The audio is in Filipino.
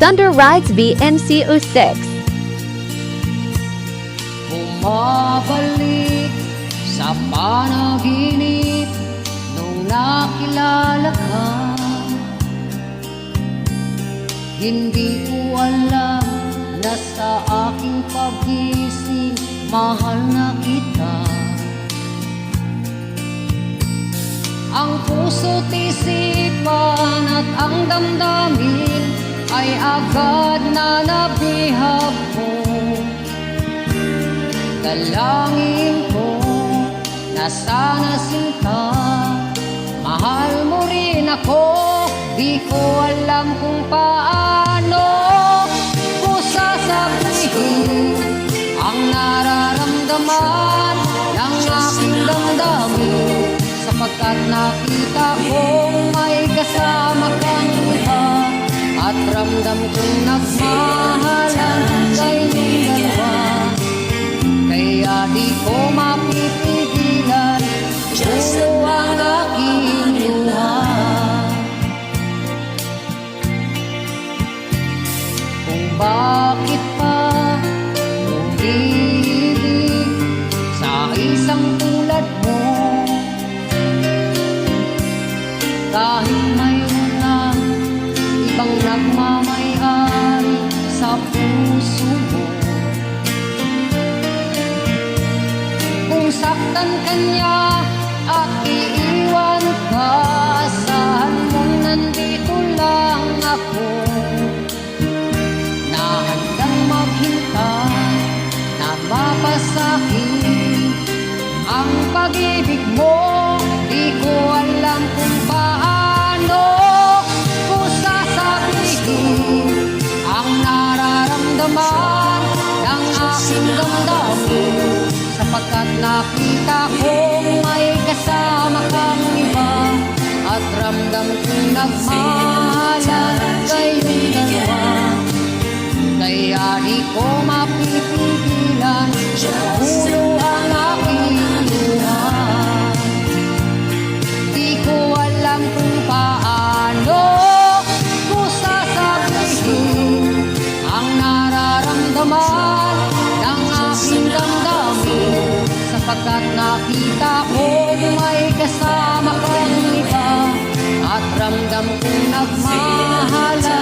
Thunder Rides BMC06. Bumabalik sa panaginip nung nakilala ka. Hindi ko alam na sa aking pagising mahal na kita. Ang puso't isipan at ang damdamin ay agad na nabihag mo. Dalangin ko na sana sinta, mahal mo rin ako. Di ko alam kung paano ko sasabihin ang nararamdaman ng aking damdamin, sapagkat nakita kong may kasama kang iba, at ramdam kong nagmahalan kayong dalawa. Kaya di ko mapipigilan puno ang aking luha. Kung bakit pa umiibig sa isang tulad mo, kahit mayroon na ibang nagmamay-ari sa puso mo. Kung saktan ka niya at iiwan ka, asahan mong nandito lang ako, na handang maghintay na mapasakin ang pag-ibig mo. Di ko alam kung paano ko sasabihin ang nararamdaman ng aking damdamin, sapagkat nakita kong may kasama kang iba, at ramdam kong nagmahalan kayong dalawa. Kaya di ko mapipigilan puno ang aking luha. Di ko alam kung paano ko sasabihin ang nararamdaman ng aking damdamin, sapagkat nakita kong may kasama kang iba, at ramdam kong nagmahalan